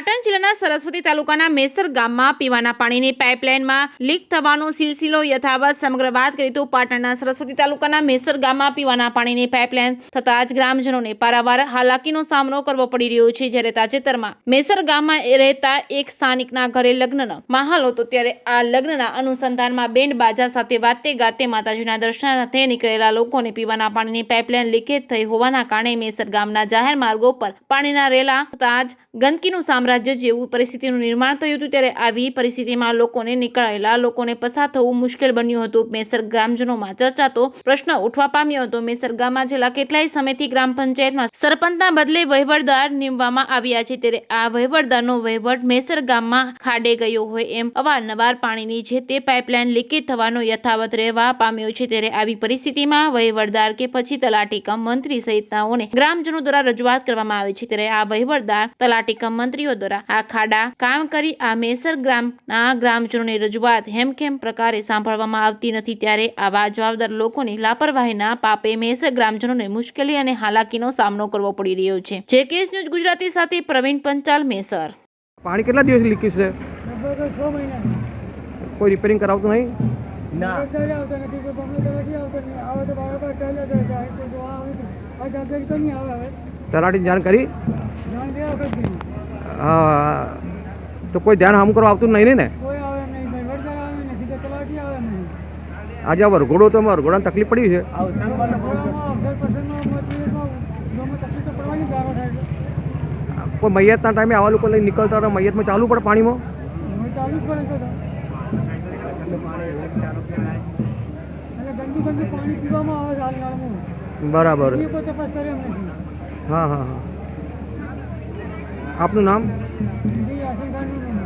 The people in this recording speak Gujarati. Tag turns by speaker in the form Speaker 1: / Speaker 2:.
Speaker 1: પાટણ જિલ્લાના સરસ્વતી તાલુકાના મેસર ગામમાં પીવાના પાણીની પાઇપલાઇનમાં લીક થવાનો સિલસિલો યથાવત. સમગ્ર વાત કરીએ તો પાટણના સરસ્વતી તાલુકાના મેસર ગામમાં પીવાના પાણીની પાઇપલાઇન થતાં જ ગ્રામજનોને પારાવાર હાલાકીનો સામનો કરવો પડી રહ્યો છે. જ્યારે તાજેતરમાં મેસર ગામમાં રહેતા એક સ્થાનિકના ઘરે લગ્નનો માહોલ હતો, ત્યારે આ લગ્નના અનુસંધાનમાં બેન્ડ બાજા સાથે વાતે ગાતે માતાજીના દર્શનાર્થે નીકળેલા લોકોને પીવાના પાણીની પાઇપલાઇન લીકેજ થઈ હોવાના કારણે મેસર ગામના જાહેર માર્ગો પર પાણીના રેલા થતાં જ ગંદકીનું સામ્રાજ્ય જેવું પરિસ્થિતિનું નિર્માણ થયું હતું. ત્યારે આવી પરિસ્થિતિમાં લોકોને નીકળેલા લોકોને પસાર થવું મુશ્કેલ બન્યું હતું. મેસર ગ્રામજનોમાં ચર્ચાતો પ્રશ્ન ઉઠવા પામ્યો હતો. મેસર ગામમાં છેલ્લા કેટલાય સમયથી ગ્રામ પંચાયતમાં સરપંચના બદલે વહીવટદાર નીમવામાં આવ્યા છે. ત્યારે આ વહીવટદારનો વહીવટ મેસર ગામમાં ખાડે ગયો હોય એમ અવારનવાર પાણીની જે તે પાઇપલાઇન લીકેજ થવાનો યથાવત રહેવા પામ્યો છે. ત્યારે આવી પરિસ્થિતિમાં વહીવટદાર કે પછી તલાટી કમ મંત્રી સહિતનાઓને ગ્રામજનો દ્વારા રજૂઆત કરવામાં આવે છે. ત્યારે આ વહીવટદાર તલાટી કમ મંત્રીઓ દ્વારા આ ખાડા કામ કરી આ મેસર ગામના ગ્રામજનોની રજૂઆત હેમખેમ પ્રકારે સાંભળવામાં આવતી નથી. ત્યારે આવા જવાબદાર લોકોની લાપરવાહીના પાપે મેસર ગ્રામજનોને મુશ્કેલી અને હાલાકીનો સામનો કરવો પડી રહ્યો છે. જેકેએસ ન્યૂઝ ગુજરાતી સાથે પ્રવીણ પંચાલ, મેસર.
Speaker 2: પાણી કેટલા દિવસ લીકેજ છે?
Speaker 3: લગભગ 6 મહિના.
Speaker 2: કોઈ રિપેરિંગ કરાવતું નહીં?
Speaker 3: ના આવતા નથી, કોઈ બમણો નથી આવતો નહીં. આવે તો બરાબર ચાલ્યા જાય છે. તો આ જાણકારી તો નહીં આવે. હવે
Speaker 2: તલાટીને જાણ કરી?
Speaker 3: જાણ બે વખત કરી.
Speaker 2: હા, તો કોઈ ધ્યાન હમ કરવા આવતું નહીં ને?
Speaker 3: કોઈ આવે નહીં, ભાઈ વરસાદ આવે નથી તો તલાટી આવે નહીં.
Speaker 2: આજે આ વરઘોડો તો વરઘોડાને તકલીફ પડી છે. કોઈ મૈયતના ટાઈમે આવા લોકો લઈને નીકળતા હતા, મૈયતમાં ચાલુ પડે પાણીમાં?
Speaker 3: ચાલુ જ પડે છે. અને ગંદુ પાણી પીવામાં આવે છે હાલમાં.
Speaker 2: બરાબર.
Speaker 3: એ કોઈ તપાસ કરે એમ નથી.
Speaker 2: હા હા હા. આપનું નામ?
Speaker 3: આશંકાનું